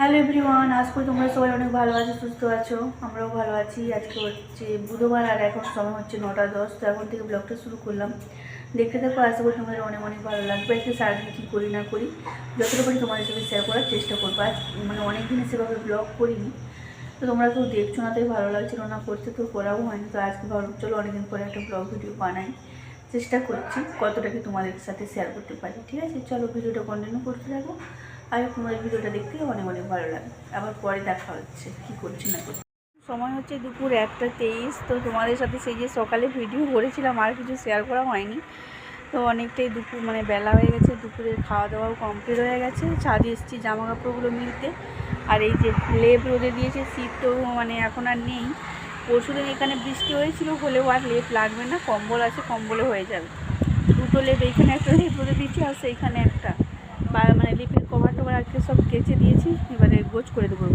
Hello everyone, আজ করে তোমরা সবাই অনেক ভালো আছো, সুস্থ আছো, আমরাও ভালো আছি। আজকে হচ্ছে বুধবার আর এখন সময় হচ্ছে 9:10। তো এখন থেকে ব্লগটা শুরু করলাম। দেখতে থাকো, আশা করি তোমাদের অনেক অনেক ভালো লাগবে। আজকে সারাদিন কী করি না করি যতটা পারি তোমাদের সাথে শেয়ার করার চেষ্টা করবো। আজ মানে অনেক দিন সেভাবে ব্লগ করিনি, তো তোমরা কেউ দেখছো না, তাই ভালো লাগছিল না করতে, তো করাও হয়নি। তো আজকে ভালো, চলো অনেকদিন পরে একটা ব্লগ ভিডিও বানাই, চেষ্টা করছি কতটা কি তোমাদের সাথে শেয়ার করতে পারি। ঠিক আছে, চলো ভিডিওটা কন্টিনিউ করতে থাকো। আর তোমাদের ভিডিওটা দেখতে অনেক অনেক ভালো লাগে। আবার পরে দেখা হচ্ছে কী করছি না করছি। সময় হচ্ছে দুপুর 1:23। তো তোমাদের সাথে সেই যে সকালে ভিডিও করেছিলাম আর কিছু শেয়ার করা হয়নি। তো অনেকটাই দুপুর মানে বেলা হয়ে গেছে, দুপুরের খাওয়া দাওয়াও কমপ্লিট হয়ে গেছে। ছাদে এসেছি জামা কাপড়গুলো মিলতে। আর এই যে লেপ রোদে দিয়েছে, শীত তো মানে এখন আর নেই। পরশুদিন এখানে বৃষ্টি হয়েছিল, হলেও আর লেপ লাগবে না, কম্বল আছে, কম্বলে হয়ে যাবে। দুটো লেপ, এইখানে একটা লেপ রোদে দিচ্ছি আর সেইখানে একটা, বা মানে লিপের কভার টভার আজকে সব কেচে দিয়েছি, এবারে গোছ করে দেবো।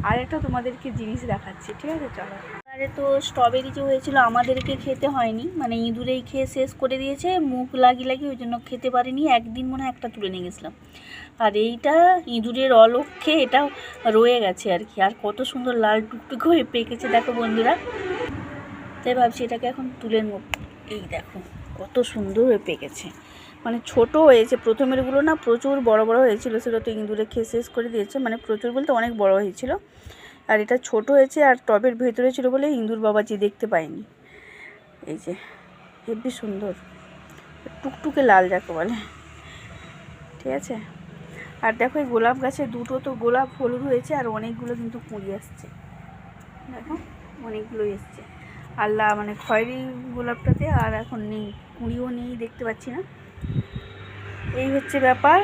আর একটা তোমাদেরকে জিনিস দেখাচ্ছি, ঠিক আছে চলো। আরে তো স্ট্রবেরি যে হয়েছিল আমাদেরকে খেতে হয়নি, মানে ইঁদুরেই খেয়ে শেষ করে দিয়েছে, মুখ লাগি ওই জন্য খেতে পারিনি। একদিন মনে হয় একটা তুলে নিয়ে গেছিলাম, আর এইটা ইঁদুরের অলক্ষ্যে এটা রয়ে গেছে আর কি। আর কত সুন্দর লাল টুকটুক হয়ে পেকেছে দেখো বন্ধুরা, তাই ভাবছি এটাকে এখন তুলে নেব। এই দেখো কত সুন্দর হয়ে পেকেছে, মানে ছোট হয়েছে। প্রথমেরগুলো না প্রচুর বড় বড় হয়েছিল, সেটা তো ইঁদুরে খেয়ে শেষ করে দিয়েছে, মানে প্রচুর বলতে অনেক বড় হয়েছিল। আর এটা ছোট হয়েছে আর টবের ভেতরে ছিল বলে ইঁদুর বাবাজি দেখতে পাইনি। এই যে হেবি সুন্দর টুকটুকে লাল যাকে বলে, ঠিক আছে। আর দেখো এই গোলাপ গাছে দুটো তো গোলাপ হলুদ হয়েছে, আর অনেকগুলো কিন্তু কুঁড়ি আসছে, দেখো অনেকগুলোই এসছে। আল্লাহ মানে খয়েরি গোলাপটাতে আর এখন নেই, কুঁড়িও নেই, দেখতে পাচ্ছি না। এই হচ্ছে ব্যাপার।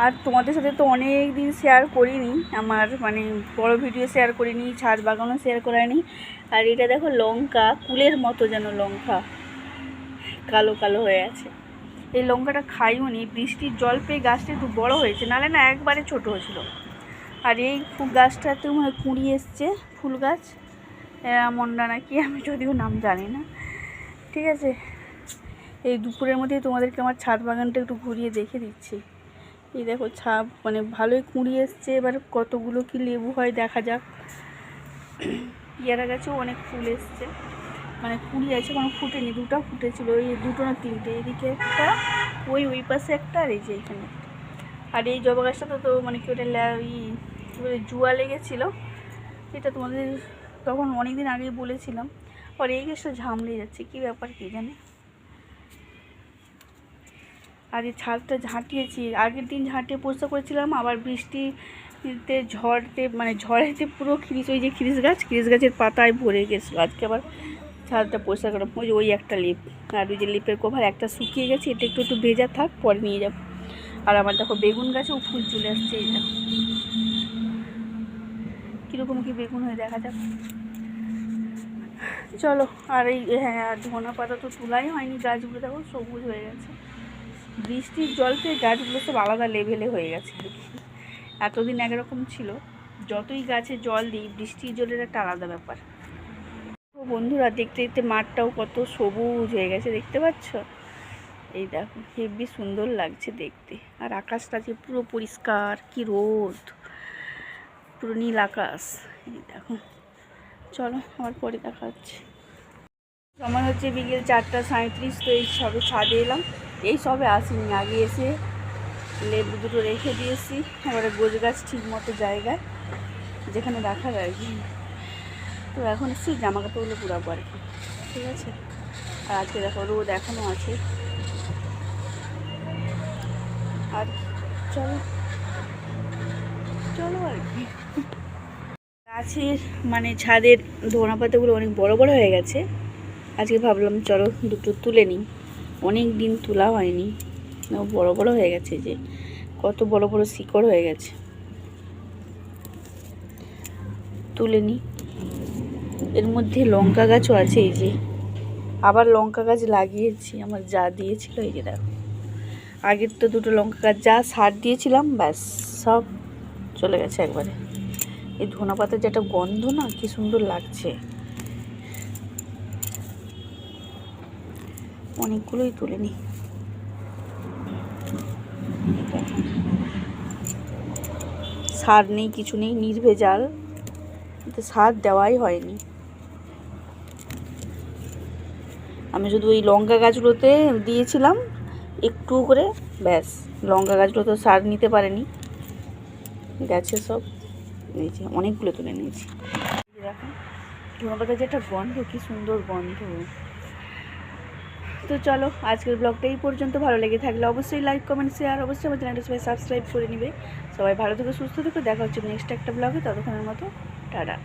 আর তোমাদের সাথে তো অনেক দিন শেয়ার করিনি, আমার মানে বড় ভিডিও শেয়ার করিনি, ছাদ বাগানও শেয়ার করায়নি। আর এটা দেখো লঙ্কা, কুলের মতো যেন লঙ্কা, কালো কালো হয়ে আছে। এই লঙ্কাটা খাইও নি, বৃষ্টির জল পেয়ে গাছটা একটু বড় হয়েছে, নাহলে না একবারে ছোট হয়েছিল। আর এই ফুল গাছটাতেও মানে কুঁড়ি এসছে, ফুল গাছ মন্ডা নাকি, আমি যদিও নাম জানি না, ঠিক আছে। এই দুপুরের মধ্যেই তোমাদেরকে আমার ছাদ বাগানটা একটু ঘুরিয়ে দেখে দিচ্ছি। এই দেখো ছাপ মানে ভালোই কুঁড়ি এসছে, এবার কতগুলো কি লেবু হয় দেখা যাক। পেয়ারা গাছেও অনেক ফুল এসছে, মানে কুঁড়ি আছে, কোনো ফুটেনি, দুটো ফুটেছিল, ওই দুটো না তিনটে, এদিকে একটা, ওই পাশে একটা, আর এই যে এখানে। আর এই জবা গাছটা তো মানে কি ওটা কী বলে জুয়া লেগেছিলো, এটা তোমাদের তখন অনেক দিন আগে বলেছিলাম। আর এই গাছটা ঝামলে যাচ্ছে, কী ব্যাপার কী জানে। আর এই ছাদটা ঝাঁটিয়েছি, আগের দিন ঝাঁটিয়ে পরিষ্কার করেছিলাম, আবার বৃষ্টিতে ঝড়েতে পুরো ওই যে খিরিস গাছের পাতায় ভরে গেছিলো। আজকে আবার ছাদটা পরিষ্কার করা, ওই একটা লিপ, আর ওই যে লিপের কভার একটা শুকিয়ে গেছে, এটা একটু একটু ভেজা থাক, পরে নিয়ে যাব। আর আমার দেখো বেগুন গাছেও ফুল চলে আসছে, এই দেখো কীরকম কি বেগুন হয়ে দেখা যাক, চলো। আর এই হ্যাঁ, ধনা পাতা তো তোলাই হয়নি, গাছগুলো দেখো সবুজ হয়ে গেছে, বৃষ্টির জল পেয়ে গাছগুলো সব আলাদা লেভেলে হয়ে গেছে। এতদিন একরকম ছিল, যতই গাছে জল দিই বৃষ্টির জলের একটা আলাদা ব্যাপার। তো বন্ধুরা দেখতে দেখতে মাঠটাও কত সবুজ হয়ে গেছে, দেখতে পাচ্ছ? এই দেখো হেবি সুন্দর লাগছে দেখতে। আর আকাশটা যে পুরো পরিষ্কার, কি রোদ, পুরো নীল আকাশ। এই দেখো, চলো আবার পরে দেখা হচ্ছে। সময় হচ্ছে বিকেল 4:37। তো এই সবে ছাদে এলাম, এই সবে আসিনি, আগে এসে লেবু দুটো রেখে দিয়েছি, এবারে গোছ গাছ ঠিক মতো জায়গায় যেখানে রাখা যায়। তো এখন এসেছি জামা কাপড়গুলো পুরাবো আর কি, ঠিক আছে। আর আজকে দেখো রোদ এখনও আছে। আর চলো চলো আর কি। গাছের মানে ছাদের ধনা পাতাগুলো অনেক বড় বড় হয়ে গেছে, আজকে ভাবলাম চলো দুটো তুলে নিই, অনেক দিন তোলা হয়নি, বড় বড় হয়ে গেছে, যে কত বড় বড় শিকড় হয়ে গেছে, তুলে নিই। এর মধ্যে লঙ্কা গাছও আছে, এই যে আবার লঙ্কা গাছ লাগিয়েছি, আমার যা দিয়েছিল, এই যে দেখো আগের তো দুটো লঙ্কা গাছ যা সার দিয়েছিলাম ব্যাস সব চলে গেছে একবারে। এই ধনা পাতার যেটা গন্ধ না, কি সুন্দর লাগছে, অনেকগুলোই তুলে নিই। সার নেই, কিছু নেই, নির্ভেজাল, সার দেওয়াই হয়নি। আমি শুধু ওই লঙ্কা গাছগুলোতে দিয়েছিলাম একটু করে, ব্যাস। লঙ্কা গাছগুলো তো সার নিতে পারেনি, গেছে সব। নিয়েছি, অনেকগুলো তুলে নিয়েছি। দেখো ধনেপাতার যে একটা গন্ধ, কি সুন্দর গন্ধ। তো চলো আজকের ব্লগটা এই পর্যন্ত। ভালো লেগে থাকলে অবশ্যই লাইক, কমেন্ট, শেয়ার, অবশ্যই আমার চ্যানেলটা সবাই সাবস্ক্রাইব করে নেবে। সবাই ভালো থেকো, সুস্থ থেকো, দেখা হচ্ছে নেক্সট একটা ব্লগে। ততক্ষণের মতো টাটা।